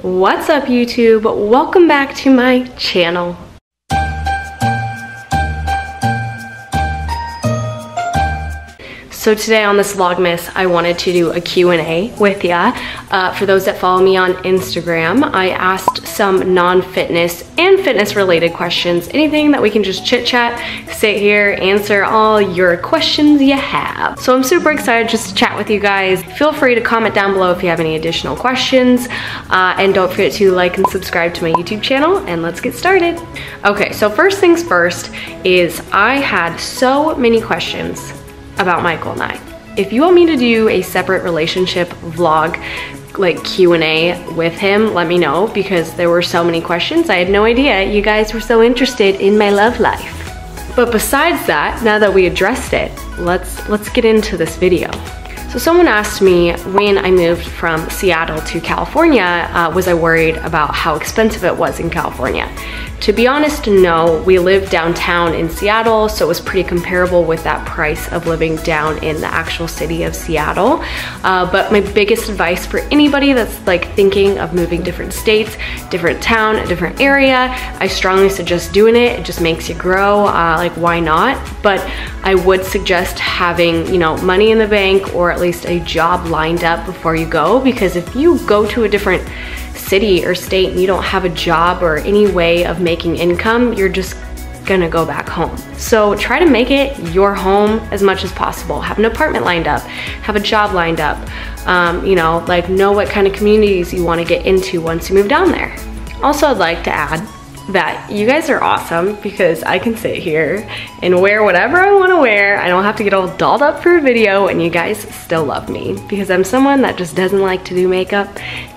What's up, YouTube? Welcome back to my channel. So today on this Vlogmas, I wanted to do a Q&A with ya. For those that follow me on Instagram, I asked some non-fitness and fitness related questions. Anything that we can just chit chat, sit here, answer all your questions you have. So I'm super excited just to chat with you guys. Feel free to comment down below if you have any additional questions. And don't forget to like and subscribe to my YouTube channel, and let's get started. Okay, so first things first is I had so many questions about Michael and I. If you want me to do a separate relationship vlog, like Q&A with him, let me know, because there were so many questions. I had no idea you guys were so interested in my love life. But besides that, now that we addressed it, let's get into this video. So someone asked me when I moved from Seattle to California, was I worried about how expensive it was in California? To be honest, no. We live downtown in Seattle, so it was pretty comparable with that price of living down in the actual city of Seattle. But my biggest advice for anybody that's like thinking of moving different states, different town, a different area, I strongly suggest doing it. It just makes you grow, like why not? But I would suggest having, you know, money in the bank or at least a job lined up before you go, because if you go to a different city or state and you don't have a job or any way of making income, you're just gonna go back home. So try to make it your home as much as possible. Have an apartment lined up, have a job lined up, you know, like know what kind of communities you want to get into once you move down there. Also, I'd like to add that you guys are awesome because I can sit here and wear whatever I want to wear. I don't have to get all dolled up for a video, and you guys still love me because I'm someone that just doesn't like to do makeup,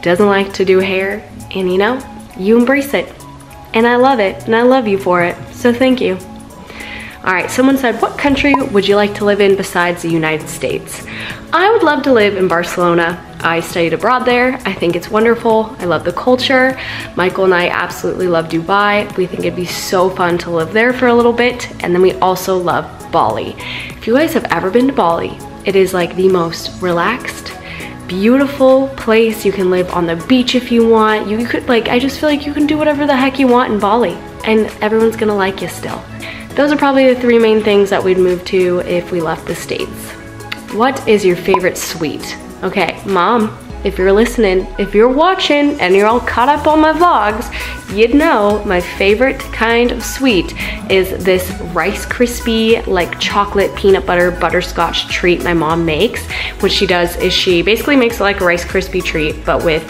doesn't like to do hair, and you know, you embrace it. And I love it, and I love you for it, so thank you. All right, someone said, what country would you like to live in besides the United States? I would love to live in Barcelona. I studied abroad there. I think it's wonderful. I love the culture. Michael and I absolutely love Dubai. We think it'd be so fun to live there for a little bit. And then we also love Bali. If you guys have ever been to Bali, it is like the most relaxed, beautiful place. You can live on the beach if you want. You could, like, I just feel like you can do whatever the heck you want in Bali, and everyone's gonna like you still. Those are probably the three main things that we'd move to if we left the States. What is your favorite sweet? Okay, Mom, if you're listening, if you're watching and you're all caught up on my vlogs, you'd know my favorite kind of sweet is this Rice Krispie, like chocolate peanut butter butterscotch treat my mom makes. What she does is she basically makes it like a Rice Krispie treat, but with,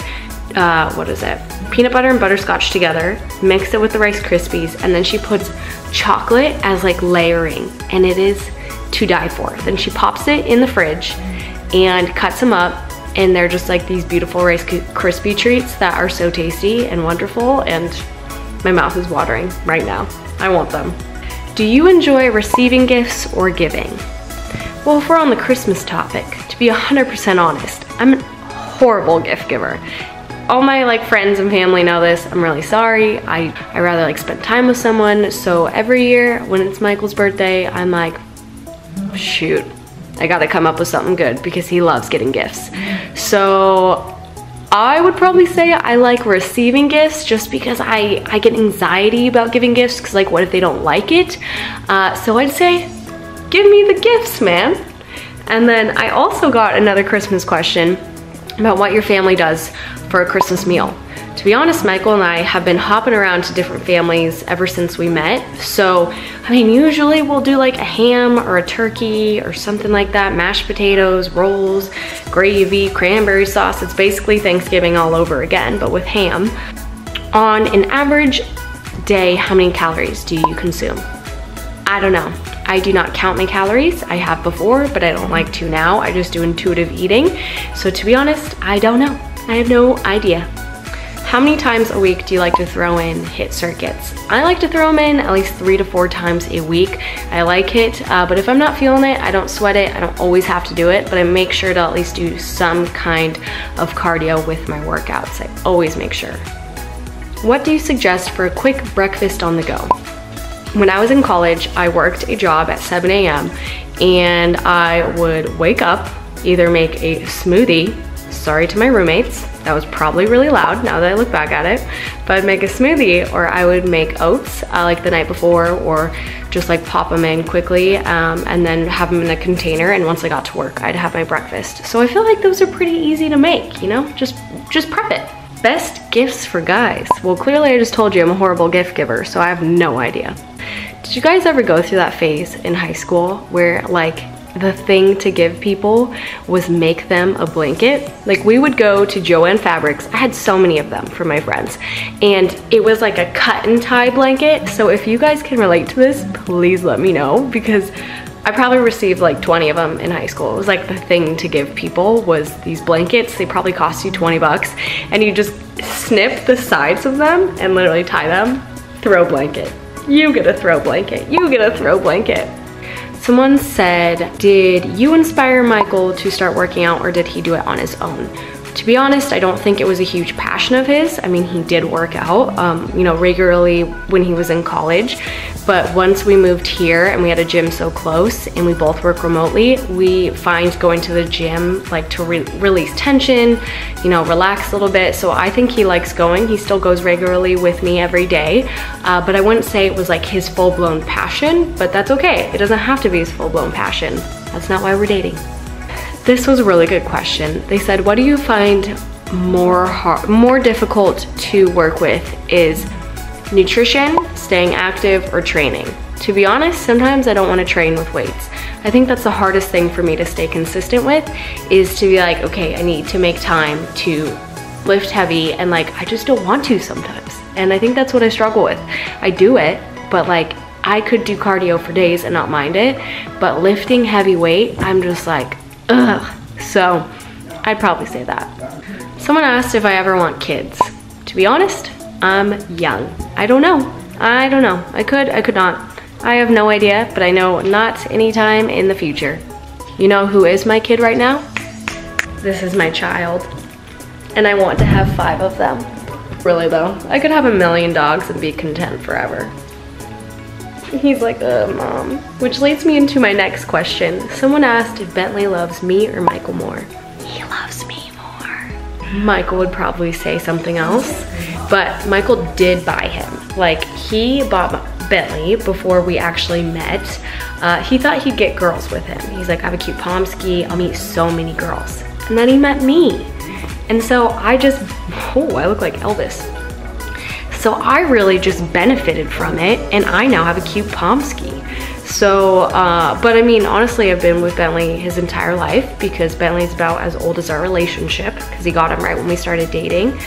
what is it? Peanut butter and butterscotch together, mix it with the Rice Krispies, and then she puts chocolate as like layering, and it is to die for. Then she pops it in the fridge and cuts them up, and they're just like these beautiful Rice Krispie treats that are so tasty and wonderful, and my mouth is watering right now. I want them. Do you enjoy receiving gifts or giving? Well, if we're on the Christmas topic, to be 100% honest, I'm a horrible gift giver. All my like friends and family know this. I'm really sorry. I rather like spend time with someone. So every year when it's Michael's birthday, I'm like, shoot, I gotta come up with something good because he loves getting gifts. So I would probably say I like receiving gifts just because I get anxiety about giving gifts, because like what if they don't like it? So I'd say, give me the gifts, man. And then I also got another Christmas question about what your family does for a Christmas meal. To be honest, Michael and I have been hopping around to different families ever since we met. So, I mean, usually we'll do like a ham or a turkey or something like that, mashed potatoes, rolls, gravy, cranberry sauce. It's basically Thanksgiving all over again, but with ham. On an average day, how many calories do you consume? I don't know. I do not count my calories. I have before, but I don't like to now. I just do intuitive eating. So to be honest, I don't know. I have no idea. How many times a week do you like to throw in HIIT circuits? I like to throw them in at least 3 to 4 times a week. I like HIIT, but if I'm not feeling it, I don't sweat it. I don't always have to do it, but I make sure to at least do some kind of cardio with my workouts. I always make sure. What do you suggest for a quick breakfast on the go? When I was in college, I worked a job at 7 a.m. and I would wake up, either make a smoothie, sorry to my roommates, that was probably really loud now that I look back at it, but I'd make a smoothie, or I would make oats like the night before, or just like pop them in quickly and then have them in a container, and once I got to work, I'd have my breakfast. So I feel like those are pretty easy to make, you know, just prep it. Best gifts for guys. Well, clearly I just told you I'm a horrible gift giver, so I have no idea. Did you guys ever go through that phase in high school where like the thing to give people was make them a blanket? Like we would go to Joann Fabrics. I had so many of them for my friends, and it was like a cut and tie blanket. So if you guys can relate to this, please let me know, because I probably received like 20 of them in high school. It was like the thing to give people was these blankets. They probably cost you 20 bucks, and you just snip the sides of them and literally tie them. Throw blanket. You get a throw blanket. You get a throw blanket. Someone said, did you inspire Michael to start working out, or did he do it on his own? To be honest, I don't think it was a huge passion of his. I mean, he did work out, you know, regularly when he was in college. But once we moved here and we had a gym so close and we both work remotely, we find going to the gym like to release tension, you know, relax a little bit. So I think he likes going. He still goes regularly with me every day. But I wouldn't say it was like his full-blown passion, but that's okay. It doesn't have to be his full-blown passion. That's not why we're dating. This was a really good question. They said, what do you find more difficult to work with? Is nutrition, staying active, or training? To be honest, sometimes I don't want to train with weights. I think that's the hardest thing for me to stay consistent with, is to be like, okay, I need to make time to lift heavy, and like, I just don't want to sometimes. And I think that's what I struggle with. I do it, but like, I could do cardio for days and not mind it, but lifting heavy weight, I'm just like, ugh. So I'd probably say that. Someone asked if I ever want kids. To be honest, I'm young. I don't know. I could not. I have no idea, but I know not anytime in the future. You know who is my kid right now? This is my child. And I want to have 5 of them. Really though, I could have 1,000,000 dogs and be content forever. He's like, Mom. Which leads me into my next question. Someone asked if Bentley loves me or Michael more. He loves me more. Michael would probably say something else, but Michael did buy him. Like, he bought Bentley before we actually met. He thought he'd get girls with him. He's like, I have a cute pomski, I'll meet so many girls. And then he met me. And so I just, oh, I look like Elvis. So I really just benefited from it, and I now have a cute pomski. So, but I mean, honestly, I've been with Bentley his entire life, because Bentley's about as old as our relationship, because he got him right when we started dating.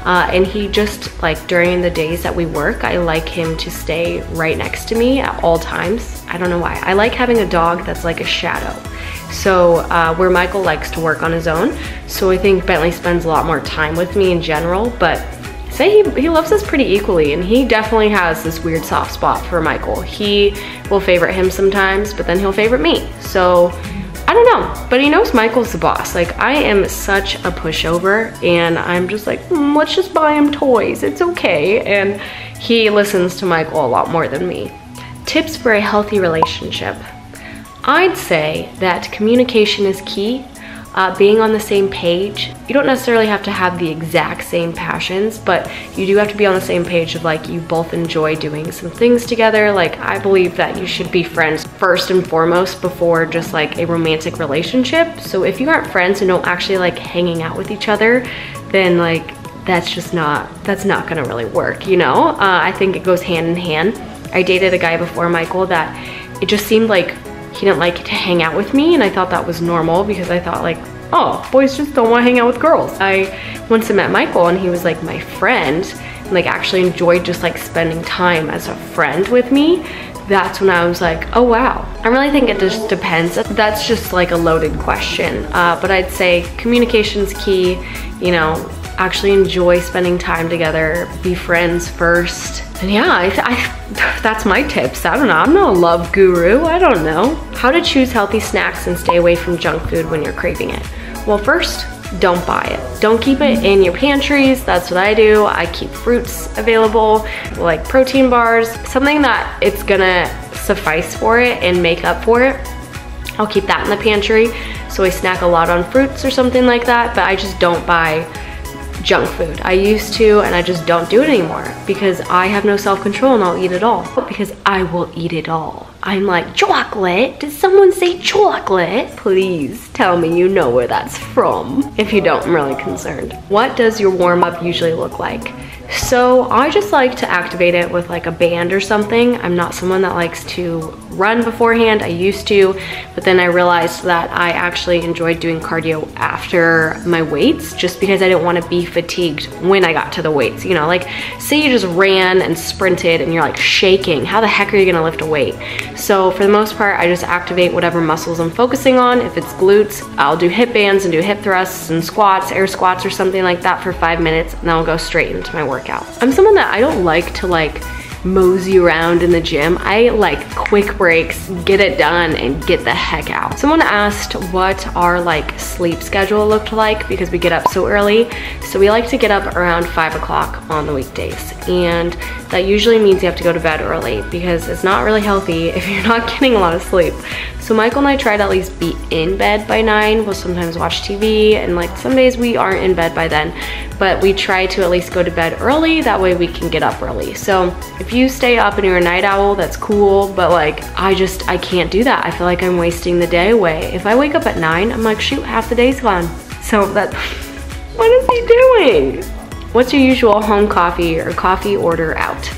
And he just, like, during the days that we work, I like him to stay right next to me at all times. I don't know why. I like having a dog that's like a shadow. So where Michael likes to work on his own. So I think Bentley spends a lot more time with me in general, but say he loves us pretty equally, and he definitely has this weird soft spot for Michael. He will favorite him sometimes, but then he'll favorite me. So I don't know, but he knows Michael's the boss. Like, I am such a pushover, and I'm just like, let's just buy him toys, it's okay. And he listens to Michael a lot more than me. Tips for a healthy relationship. I'd say that communication is key. Being on the same page. You don't necessarily have to have the exact same passions, but you do have to be on the same page of like, you both enjoy doing some things together. Like, I believe that you should be friends first and foremost before just like a romantic relationship. So if you aren't friends and don't actually like hanging out with each other, then like, that's not gonna really work, you know? I think it goes hand in hand. I dated a guy before Michael that it just seemed like he didn't like to hang out with me, and I thought that was normal, because I thought like, oh, boys just don't want to hang out with girls. I once met Michael, and he was like my friend, and like actually enjoyed just like spending time as a friend with me. That's when I was like, oh wow. I really think it just depends. That's just like a loaded question, but I'd say communication's key. You know, actually enjoy spending time together, be friends first. And yeah, that's my tips. I don't know, I'm not a love guru, I don't know. How to choose healthy snacks and stay away from junk food when you're craving it. Well, first, don't buy it. Don't keep it in your pantries. That's what I do. I keep fruits available, like protein bars, something that it's gonna suffice for it and make up for it. I'll keep that in the pantry. so I snack a lot on fruits or something like that, but I just don't buy junk food. I used to, and I just don't do it anymore because I have no self-control and I'll eat it all. Because I will eat it all. I'm like, chocolate? Did someone say chocolate? Please tell me you know where that's from. If you don't, I'm really concerned. What does your warm-up usually look like? So I just like to activate it with like a band or something. I'm not someone that likes to run beforehand. I used to, but then I realized that I actually enjoyed doing cardio after my weights just because I didn't want to be fatigued when I got to the weights. You know, like say you just ran and sprinted and you're like shaking. How the heck are you gonna lift a weight? So for the most part, I just activate whatever muscles I'm focusing on. If it's glutes, I'll do hip bands and do hip thrusts and squats, air squats or something like that for 5 minutes, and then I'll go straight into my workout. I'm someone that I don't like to like mosey around in the gym. I like quick breaks, get it done, and get the heck out. Someone asked what our like sleep schedule looked like because we get up so early. So we like to get up around 5 o'clock on the weekdays, and that usually means you have to go to bed early because it's not really healthy if you're not getting a lot of sleep. So Michael and I try to at least be in bed by 9. We'll sometimes watch TV, and like some days we aren't in bed by then, but we try to at least go to bed early. That way we can get up early. So if you stay up and you're a night owl, that's cool, but like I can't do that. I feel like I'm wasting the day away. If I wake up at 9, I'm like, shoot, half the day's gone. So that, what is he doing? What's your usual home coffee or coffee order out?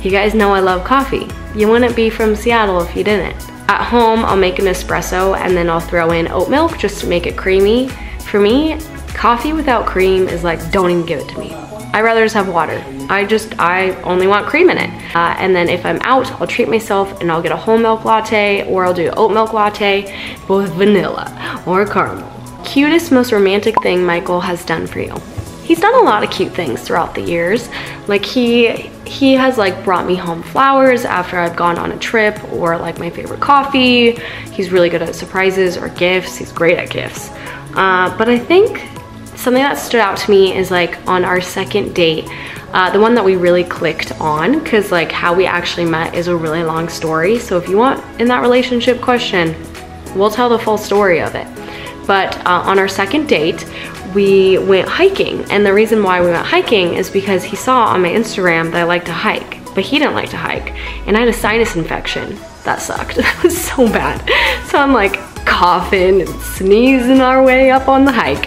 You guys know I love coffee. You wouldn't be from Seattle if you didn't. At home, I'll make an espresso and then I'll throw in oat milk just to make it creamy. For me, coffee without cream is like, don't even give it to me. I'd rather just have water. I only want cream in it. And then if I'm out, I'll treat myself and I'll get a whole milk latte, or I'll do oat milk latte, both vanilla or caramel. Cutest, most romantic thing Michael has done for you? He's done a lot of cute things throughout the years. Like he has like brought me home flowers after I've gone on a trip, or like my favorite coffee. He's really good at surprises or gifts. He's great at gifts. But I think something that stood out to me is like on our second date, the one that we really clicked on, because like how we actually met is a really long story. So if you want in that relationship question, we'll tell the full story of it. But on our second date, we went hiking, and the reason why we went hiking is because he saw on my Instagram that I like to hike, but he didn't like to hike, and I had a sinus infection. That sucked. That was so bad. So I'm like coughing and sneezing our way up on the hike,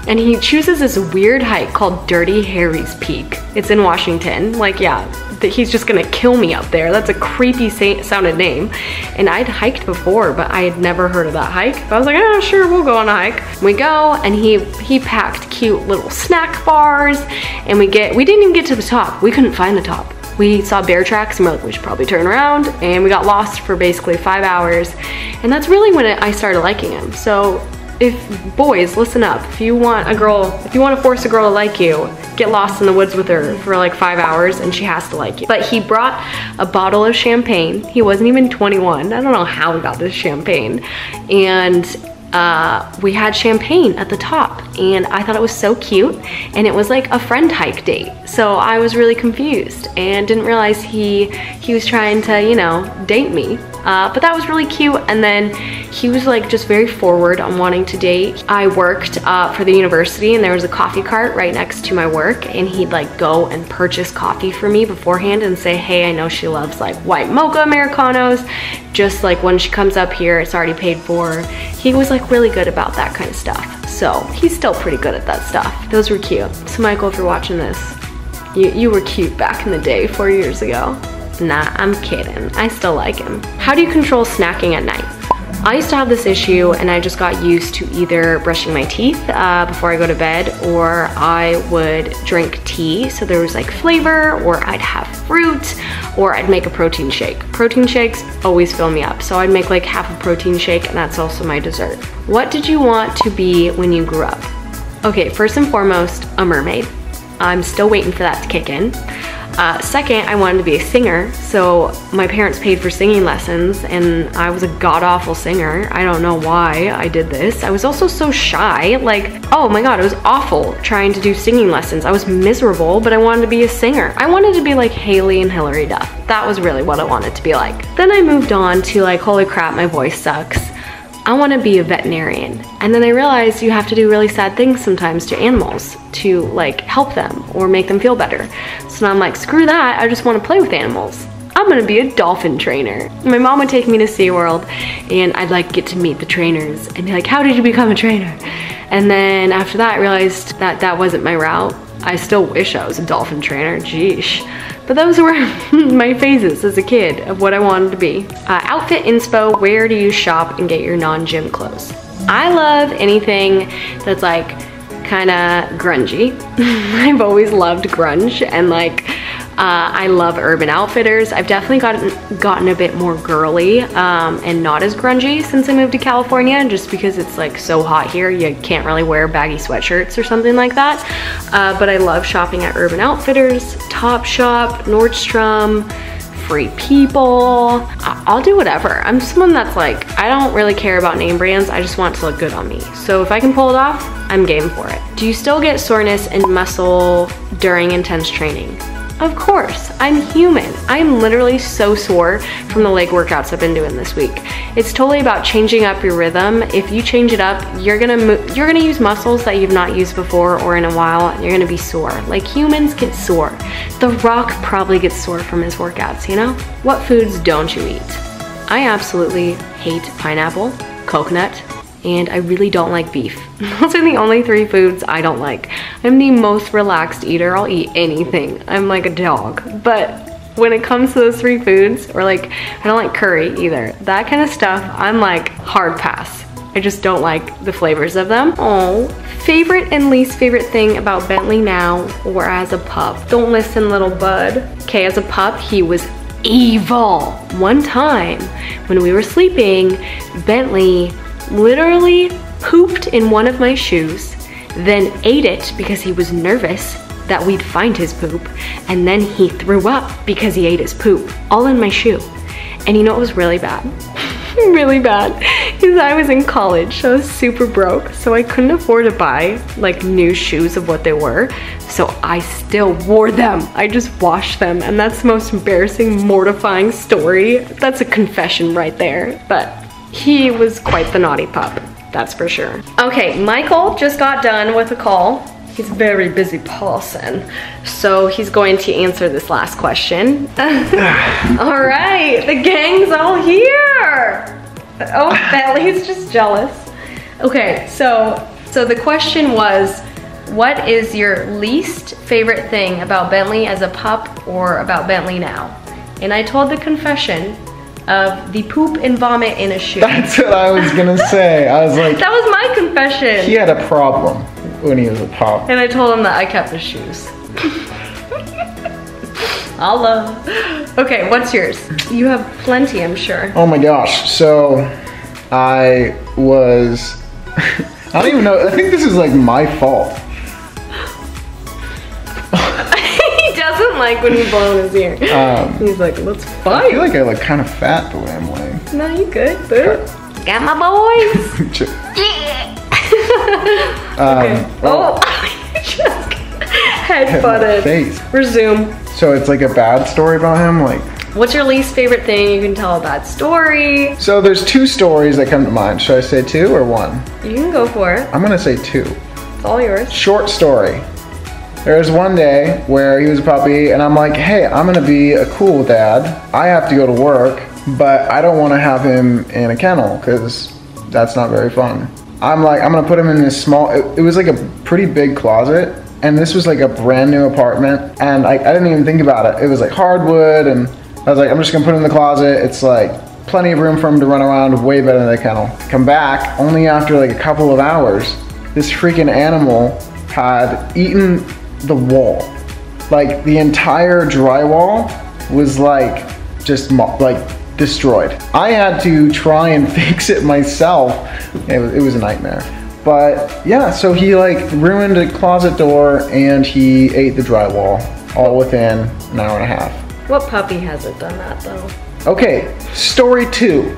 and he chooses this weird hike called Dirty Harry's Peak. It's in Washington. Like, yeah, he's just gonna kill me up there. That's a creepy sounded name. And I'd hiked before, but I had never heard of that hike. But I was like, oh, sure, we'll go on a hike. We go, and he packed cute little snack bars, and we didn't even get to the top. We couldn't find the top. We saw bear tracks, and we're like, we should probably turn around, and we got lost for basically 5 hours. And that's really when I started liking him. So if boys, listen up, if you want to force a girl to like you, get lost in the woods with her for like 5 hours and she has to like you. But he brought a bottle of champagne. He wasn't even 21. I don't know how he got this champagne. And we had champagne at the top, and I thought it was so cute, and it was like a friend hike date. So I was really confused and didn't realize he was trying to, you know, date me. But that was really cute. And then he was like just very forward on wanting to date. I worked for the university, and there was a coffee cart right next to my work, and he'd like go and purchase coffee for me beforehand and say, hey, I know she loves like white mocha Americanos. Just like when she comes up here, it's already paid for. He was like really good about that kind of stuff. So he's still pretty good at that stuff. Those were cute. So Michael, if you're watching this, you were cute back in the day, 4 years ago. Nah, I'm kidding. I still like him. How do you control snacking at night? I used to have this issue, and I just got used to either brushing my teeth before I go to bed, or I would drink tea, so there was like flavor, or I'd have fruit, or I'd make a protein shake. Protein shakes always fill me up, so I'd make like half a protein shake, and that's also my dessert. What did you want to be when you grew up? Okay, first and foremost, a mermaid. I'm still waiting for that to kick in. Second, I wanted to be a singer, so my parents paid for singing lessons, and I was a god-awful singer. I don't know why I did this. I was also so shy, like, oh my god, it was awful trying to do singing lessons. I was miserable, but I wanted to be a singer. I wanted to be like Haley and Hilary Duff. That was really what I wanted to be like. Then I moved on to like, holy crap, my voice sucks. I want to be a veterinarian. And then I realized you have to do really sad things sometimes to animals to like help them or make them feel better. So now I'm like, screw that, I just want to play with animals. I'm gonna be a dolphin trainer. My mom would take me to SeaWorld and I'd like get to meet the trainers and be like, how did you become a trainer? And then after that I realized that that wasn't my route. I still wish I was a dolphin trainer, geesh. But those were my phases as a kid of what I wanted to be. Outfit inspo, where do you shop and get your non-gym clothes? I love anything that's like kinda grungy. I've always loved grunge and like, I love Urban Outfitters. I've definitely gotten a bit more girly and not as grungy since I moved to California, just because it's like so hot here. You can't really wear baggy sweatshirts or something like that. But I love shopping at Urban Outfitters, Topshop, Nordstrom, Free People. I'll do whatever. I'm someone that's like, I don't really care about name brands. I just want it to look good on me. So if I can pull it off, I'm game for it. Do you still get soreness and muscle during intense training? Of course, I'm human. I'm literally so sore from the leg workouts I've been doing this week. It's totally about changing up your rhythm. If you change it up, you're gonna use muscles that you've not used before or in a while, and you're gonna be sore. Like humans get sore. The Rock probably gets sore from his workouts, you know? What foods don't you eat? I absolutely hate pineapple, coconut, and I really don't like beef. Those are the only 3 foods I don't like. I'm the most relaxed eater. I'll eat anything. I'm like a dog. But when it comes to those 3 foods, or like, I don't like curry either. That kind of stuff, I'm like hard pass. I just don't like the flavors of them. Oh, favorite and least favorite thing about Bentley now or as a pup? Don't listen, little bud. Okay, as a pup, he was evil. One time when we were sleeping, Bentley literally pooped in one of my shoes, then ate it because he was nervous that we'd find his poop, and then he threw up because he ate his poop, all in my shoe. And you know what was really bad? Really bad, because I was in college, so I was super broke, so I couldn't afford to buy like new shoes of what they were, so I still wore them. I just washed them, and that's the most embarrassing, mortifying story. That's a confession right there, but he was quite the naughty pup, that's for sure. Okay, Michael just got done with a call. He's a very busy person, so he's going to answer this last question. All right, the gang's all here. Oh, Bentley's just jealous. Okay, so the question was, what is your least favorite thing about Bentley as a pup or about Bentley now? And I told the confession of the poop and vomit in a shoe. That's what I was gonna say. I was like, that was my confession. He had a problem when he was a pup. And I told him that I kept his shoes. Allah. Okay, what's yours? You have plenty, I'm sure. Oh my gosh, so I was, I don't even know, I think this is like my fault. Doesn't like when you blow in his ear. He's like, let's fight. I feel like I look kind of fat the way I'm laying. No, you good, boo. Got my boys. Yeah. Okay. Oh, you just head-butted. Face. Resume. So it's like a bad story about him, like. What's your least favorite thing you can tell a bad story? So there's 2 stories that come to mind. Should I say 2 or 1? You can go for it. I'm gonna say 2. It's all yours. Short story. There was one day where he was a puppy and I'm like, hey, I'm gonna be a cool dad. I have to go to work, but I don't wanna have him in a kennel because that's not very fun. I'm like, I'm gonna put him in this small, it was like a pretty big closet, and this was like a brand new apartment, and I didn't even think about it. It was like hardwood, and I was like, I'm just gonna put him in the closet. It's like plenty of room for him to run around, way better than the kennel. Come back, only after like a couple of hours, this freaking animal had eaten the wall. Like the entire drywall was like just like destroyed. I had to try and fix it myself. It was a nightmare. But yeah, so he like ruined a closet door and he ate the drywall all within an hour and a half. What puppy hasn't done that though? Okay, story 2.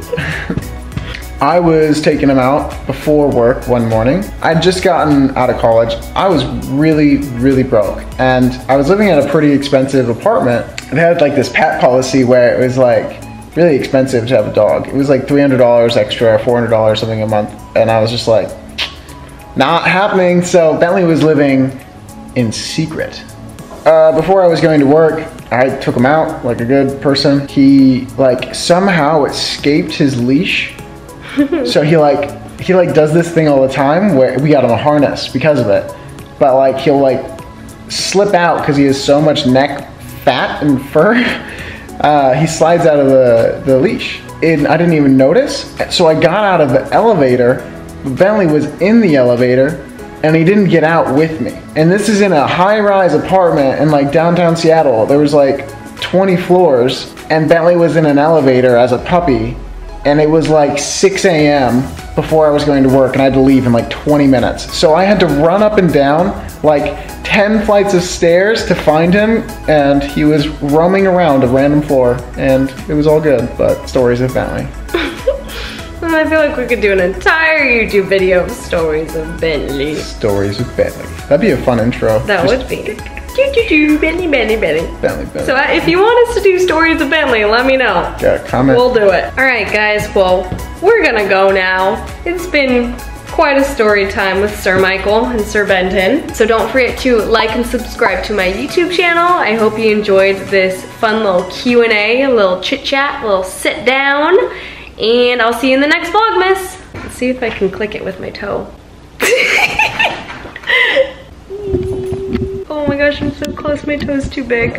I was taking him out before work one morning. I'd just gotten out of college. I was really, really broke. And I was living in a pretty expensive apartment. They had like this pet policy where it was like, really expensive to have a dog. It was like $300 extra, $400 something a month. And I was just like, not happening. So Bentley was living in secret. Before I was going to work, I took him out like a good person. He like somehow escaped his leash. So he does this thing all the time where we got him a harness because of it. But like he'll like slip out because he has so much neck fat and fur. He slides out of the leash. And I didn't even notice. So I got out of the elevator. Bentley was in the elevator and he didn't get out with me. And this is in a high-rise apartment in like downtown Seattle. There was like 20 floors and Bentley was in an elevator as a puppy, and it was like 6 a.m. before I was going to work and I had to leave in like 20 minutes. So I had to run up and down like 10 flights of stairs to find him, and he was roaming around a random floor, and it was all good, but stories of Bentley. I feel like we could do an entire YouTube video of stories of Bentley. Stories of Bentley. That'd be a fun intro. That would be. Bentley, Bentley, Bentley. Bentley. So if you want us to do stories of Bentley, let me know. Yeah, comment. We'll do it. All right, guys. Well, we're gonna go now. It's been quite a story time with Sir Michael and Sir Benton. So don't forget to like and subscribe to my YouTube channel. I hope you enjoyed this fun little Q&A, a little chit chat, a little sit down. And I'll see you in the next Vlogmas. Let's see if I can click it with my toe. Oh my gosh, I'm so close, my toe's too big.